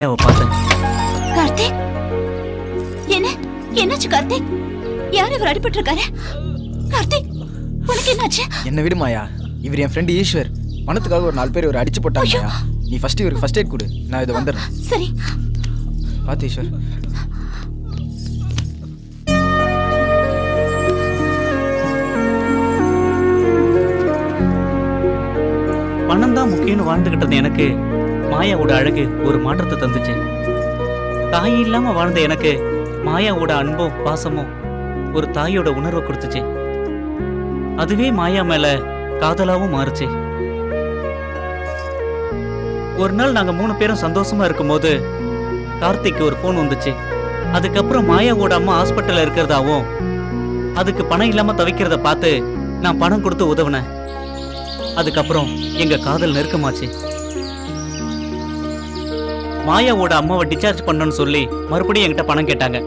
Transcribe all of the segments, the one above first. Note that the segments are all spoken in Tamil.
பார்த்தேன். கார்த்திக், என்னாச்சு கார்த்திக்? யார் இவர் அடிபட்டு இருக்காரு? கார்த்திக், உனக்கு என்னாச்சு? என்ன விடு மாயா, இவர் என் ஃப்ரெண்ட் ஈஸ்வர். பணத்துக்காக ஒரு 4 பேர் இவர் அடிச்சு போட்டாங்க மாயா. நீ ஃபர்ஸ்ட் இவருக்கு ஃபர்ஸ்ட் எய்ட் கொடு, நான் இதை வந்துடுறேன். சரி. பார்த்து ஈஸ்வர். பணம் தான் முக்கியம்னு வாழ்ந்துகிட்டது எனக்கு மாயாவோட அழகு ஒரு மாற்றத்தை தந்துச்சு. தாய் இல்லாம வாழ்ந்த எனக்கு மாயாவோட அன்பும் பாசமும் ஒரு தாயோட உணர்வை கொடுத்துச்சு. அதுவே மாயா மேல காதலாவும் மாறுச்சு. ஒரு நாள் நாங்க 3 பேரும் சந்தோஷமா இருக்கும்போது கார்த்திக்கு ஒரு போன் வந்துச்சு. அதுக்கப்புறம் மாயாவோட அம்மா ஹாஸ்பிட்டல்ல இருக்கிறதாவும் அதுக்கு பணம் இல்லாம தவிக்கிறத பார்த்து நான் பணம் கொடுத்து உதவினேன். அதுக்கப்புறம் எங்க காதல் நெருக்கமாச்சு. மாயாவோட அம்மாவை டிஸ்சார்ஜ் பண்ணணும்னு சொல்லி மறுபடியும் என்கிட்ட பணம் கேட்டாங்க.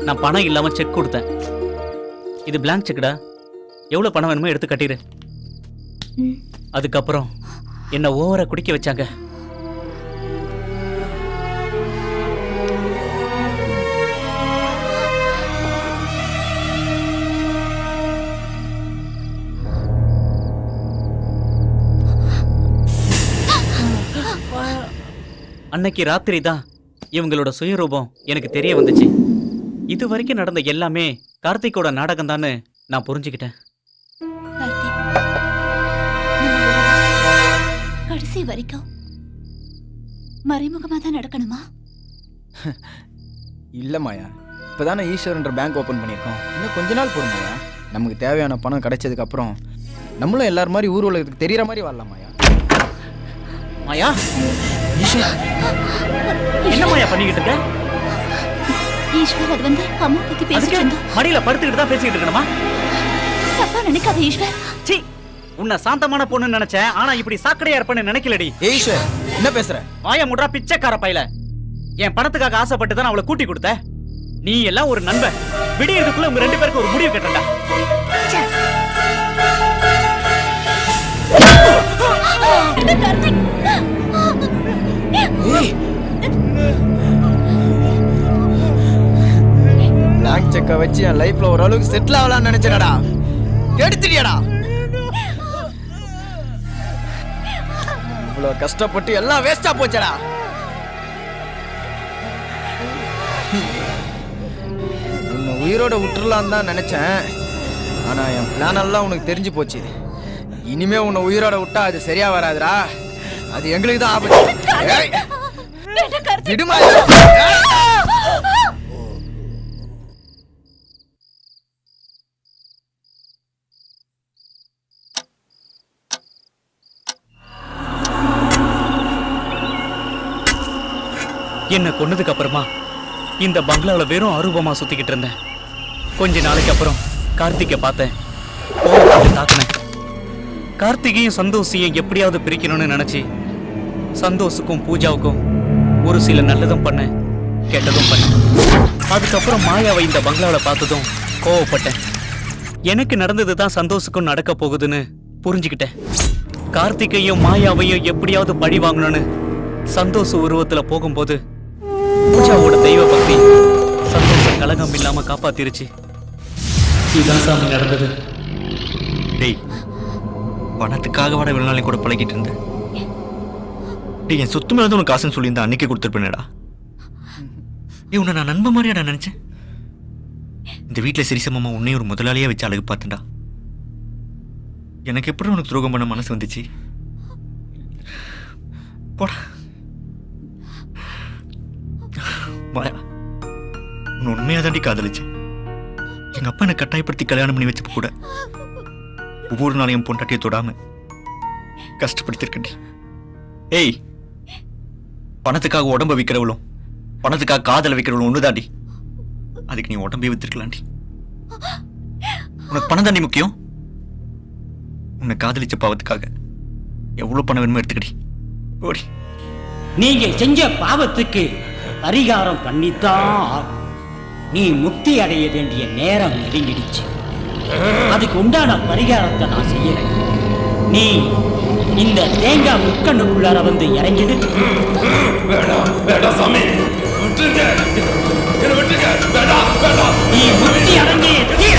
நான் பணம் இல்லாம செக் கொடுத்தேன். இது பிளாங்க் செக்குடா, எவ்வளவு பணம் வேணுமோ எடுத்து கட்டிடு. அதுக்கப்புறம் என்ன ஓவரா குடிக்க வச்சாங்க. அன்னைக்கு ராத்திரி தான் இவங்களோட சுயரூபம் எனக்கு தெரிய வந்துச்சு. இது வரைக்கும் நடந்த எல்லாமே கார்த்திகோட நாடகம் தான்னு நான் புரிஞ்சுக்கிட்டேன். கடைசி வரைக்கும் மறைமுகமா தான் நடக்கணுமா? இல்ல மாயா, இப்பதானே ஈஸ்வர்ன்ற பேங்க் ஓபன் பண்ணியிருக்கோம். இன்னும் கொஞ்ச நாள் போதும் மாயா. நமக்கு தேவையான பணம் கிடைச்சதுக்கு அப்புறம் நம்மளும் எல்லாரும் மாதிரி ஊர் உலகத்துக்கு தெரியற மாதிரி வாழலாம் மாயா. மாயா, என்ன மாயா பண்ணிக்கிட்டு இருக்க? ஈஸ்வர், அது வந்து அம்மா பத்தி பேசிட்டு இருந்தோம். மடியில படுத்துக்கிட்டு தான் பேசிக்கிட்டு இருக்கணுமா? தப்பா நினைக்காத ஈஸ்வர். சீ, உன்னை சாந்தமான பொண்ணுன்னு நினைச்சேன். ஆனா இப்படி சாக்கடையா இருப்பேன்னு நினைக்கலடி. ஈஸ்வர், என்ன பேசுற? வாயா முட்றா பிச்சைக்கார பையல. என் பணத்துக்காக ஆசைப்பட்டு தான் அவளை கூட்டி கொடுத்த. நீ எல்லாம் ஒரு நண்பன். விடியறதுக்குள்ள உங்க 2 பேருக்கு ஒரு முடிவு கட்டண்டா. பிளாங்க் செக்கை வச்சு என் லைஃப்ல ஓரளவுக்கு செட்டில் ஆகலாம்னு நினைச்சேனடா. கெடுத்துட்டியடா. இவ்வளோ கஷ்டப்பட்டு எல்லாம் வேஸ்டா போச்சடா. உன்னை உயிரோட விட்டுறலான்னு தான் நினைச்சேன். ஆனா என் பிளான் எல்லாம் உனக்கு தெரிஞ்சு போச்சு. இனிமே உன்னை உயிரோட விட்டா அது சரியா வராதுடா. அது எங்களுக்கு தான் ஆபத்து. விடுமா. என்ன கொன்னதுக்கு அப்புறமா இந்த பங்களாவில வெறும் அரூபமா சுத்திக்கிட்டு இருந்தேன். கொஞ்ச நாளைக்கு அப்புறம் கார்த்திகை பார்த்தேன். கோவப்பட்டு தாக்குனேன். கார்த்திகையும் சந்தோஷையும் எப்படியாவது பிரிக்கணும்னு நினைச்சு சந்தோஷுக்கும் பூஜாவுக்கும் ஒரு சில நல்லதும் பண்ணேன், கெட்டதும் பண்ணேன். அதுக்கப்புறம் மாயாவை இந்த பங்களாவில பார்த்ததும் கோவப்பட்டேன். எனக்கு நடந்தது தான் சந்தோஷுக்கும் நடக்க போகுதுன்னு புரிஞ்சுக்கிட்டேன். கார்த்திகையும் மாயாவையும் எப்படியாவது பழி வாங்கணும்னு சந்தோஷ உருவத்துல போகும்போது பூஜாவோட தெய்வ பக்தி சந்தோஷ கலகம் இல்லாம காப்பாத்திருச்சு. இதுதான் சாமி நடந்தது. டேய், பணத்துக்காக வாட இவ்வளவு நாளையும் கூட பழகிட்டு இருந்தேன். டேய், என் சொத்து மேலே உனக்கு காசுன்னு சொல்லியிருந்தா அன்னைக்கே கொடுத்துருப்பேனடா. டேய், உன்னை நான் நண்ப மாதிரியாடா நினைச்சேன். இந்த வீட்டில் சிரிசமமா உன்னையும் ஒரு முதலாளியா வச்சு அழகு பார்த்தேன்டா. எனக்கு எப்படி உனக்கு துரோகம் பண்ண மனசு வந்துச்சு? போடா மாயா, உன்னை உண்மையாக தாண்டி காதலிச்சேன். எங்க அப்பா என்னை கட்டாயப்படுத்தி கல்யாணம் பண்ணி வச்சப்ப கூட ஒவ்வொரு நாளையும் என் பொண்டாட்டியை தொடாம கஷ்டப்படுத்திருக்கேன். ஏய், பணத்துக்காக உடம்ப விற்கிறவளும் பணத்துக்காக காதல வைக்கிறவளும் ஒண்ணு தாண்டி. அதுக்கு நீ உடம்பே வித்திருக்கலாண்டி. உனக்கு பணம் தாண்டி முக்கியம். உன்னை காதலிச்ச பாவத்துக்காக எவ்வளவு பணம் வேணுமோ எடுத்துக்கடி. ஓடி. நீங்க செஞ்ச பாவத்துக்கு பரிகாரம் பண்ணித்தான் நீ முக்தி அடைய வேண்டிய நேரம் நெருங்கிடுச்சு. அதுக்கு உண்டான பரிகாரத்தை நான் செய்யறேன். நீ இந்த தேங்காய் முக்கண்ணுக்குள்ளார வந்து இறங்கிடு. நீ முக்தி அடைஞ்சே தீர.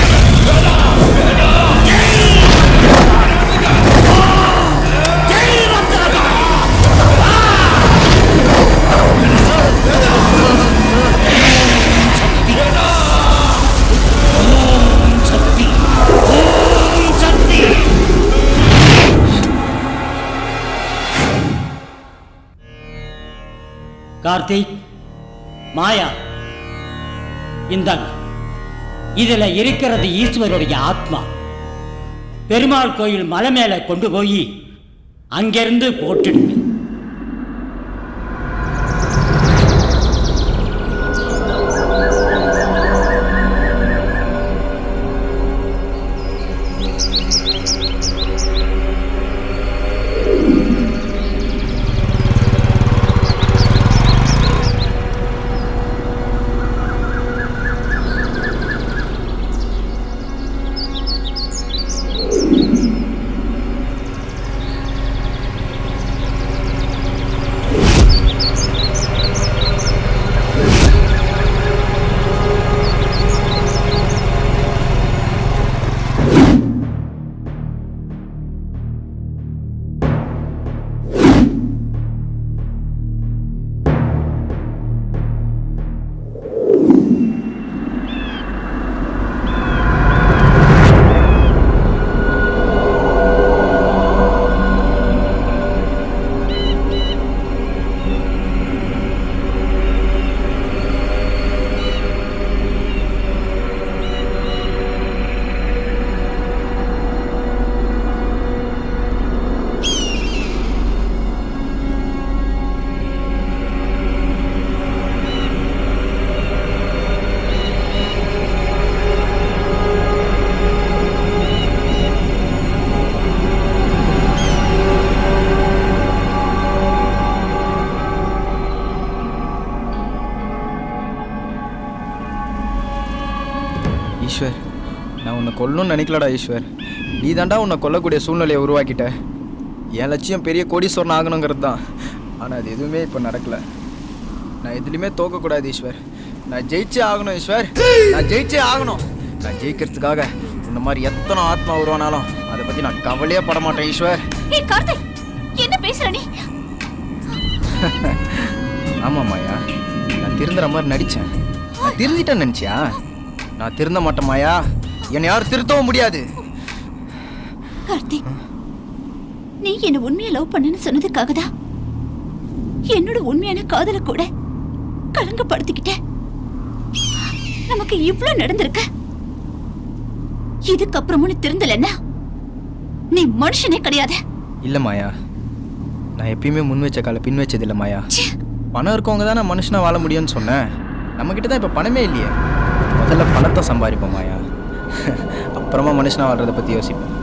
கார்த்திக், மாயா, இந்தாங்க. இதுல இருக்கிறது ஈஸ்வருடைய ஆத்மா. பெருமாள் கோயில் மலை மேல கொண்டு போய் அங்கிருந்து போட்டுடுங்க. ஈஸ்வர், நான் உன்னை கொல்லணும்னு நினைக்கலடா ஈஸ்வர். நீ தாண்டா உன்னை கொல்லக்கூடிய சூழ்நிலையை உருவாக்கிட்ட. என் லட்சியம் பெரிய கோடீஸ்வரன் ஆகணுங்கிறது தான். ஆனால் அது எதுவுமே இப்போ நடக்கலை. நான் எதுலையுமே தோக்கக்கூடாது ஈஸ்வர். நான் ஜெயிச்சே ஆகணும் ஈஸ்வர். நான் ஜெயிச்சே ஆகணும். நான் ஜெயிக்கிறதுக்காக இந்த மாதிரி எத்தனை ஆத்மா உருவானாலும் அதை பற்றி நான் கவலையே பட மாட்டேன் ஈஸ்வர். ஏய் கார்த்திக், என்ன பேசுற நீ? ஆமாம் மாயா, நான் திருந்துற மாதிரி நடித்தேன். நான் திருந்திட்டேன்னு நினச்சியா? நான் திருந்த மாட்டேன் மாயா. என்னை யாரும் திருத்தவும் முடியாது. கார்த்திக், நீ என்ன உண்மையா லவ் பண்ணன்னு சொன்னதுக்காக தான் என்னோட உண்மையான காதல கூட கலங்கப்படுத்திக்கிட்ட. நமக்கு இவ்ளோ நடந்திருக்க. இதுக்கப்புறமும் நீ திருந்தலன்னா நீ மனுஷனே கிடையாது. இல்ல மாயா, நான் எப்பயுமே முன் வச்ச கால பின் வச்சது இல்லை மாயா. பணம் இருக்கவங்க தானே மனுஷனா வாழ முடியும்னு சொன்னேன். நம்மக்கிட்ட தான் இப்போ பணமே இல்லையே. முதல்ல பணத்தை சம்பாதிப்போம் மாயா, அப்புறமா மனுஷனா வாழ்றதை பற்றி யோசிப்போம்.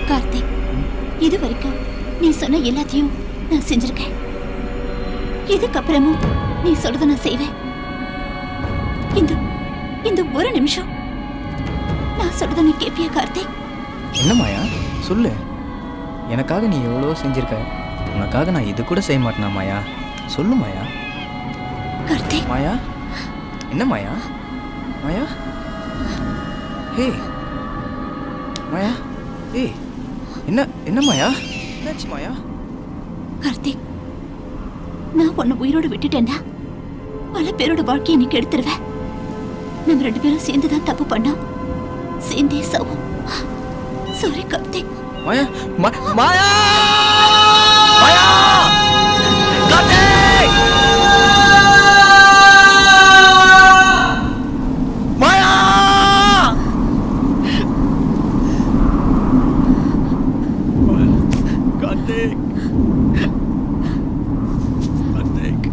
கார்த்திக், இது வரைக்கும் நீ சொன்ன எல்லாத்தையும் நான் செஞ்சிருக்கேன். இதுக்கப்புறமும் நீ சொல்றத நான் செய்வேன். இந்த இந்த ஒரு நிமிஷம் நான் சொல்றத நீ கேப்பியா கார்த்திக்? என்ன மாயா சொல்லு. எனக்காக நீ எவ்வளோ செஞ்சிருக்க. உனக்காக நான் இது கூட செய்ய மாட்டேனா மாயா? சொல்லு மாயா. கார்த்திக், மாயா, என்ன மாயா? மாயா, ஹே மாயா, ஏ என்ன என்ன மாயா, என்னாச்சு மாயா? கார்த்திக், நான் உன்னை உயிரோடு விட்டுட்டேன்னா பல பேரோட வாழ்க்கையை நீ கெடுத்துருவேன். நம்ம 2 பேரும் சேர்ந்து தான் தப்பு பண்ணோம். சேர்ந்தே சாவோம். சாரி கார்த்திக். மாயா, மாயா, மாயா, கார்த்திக், மாயா, கார்த்திக், கார்த்திக்.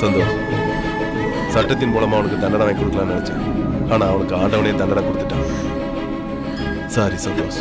சந்தோஷ், சட்டத்தின் மூலமா அவனுக்கு தண்டனை வாங்கி கொடுக்கலாம்னு நினைச்சேன். ஆனா அவனுக்கு ஆண்டவனே தண்டனை கொடுத்துட்டான். சாரி சந்தோஷ்.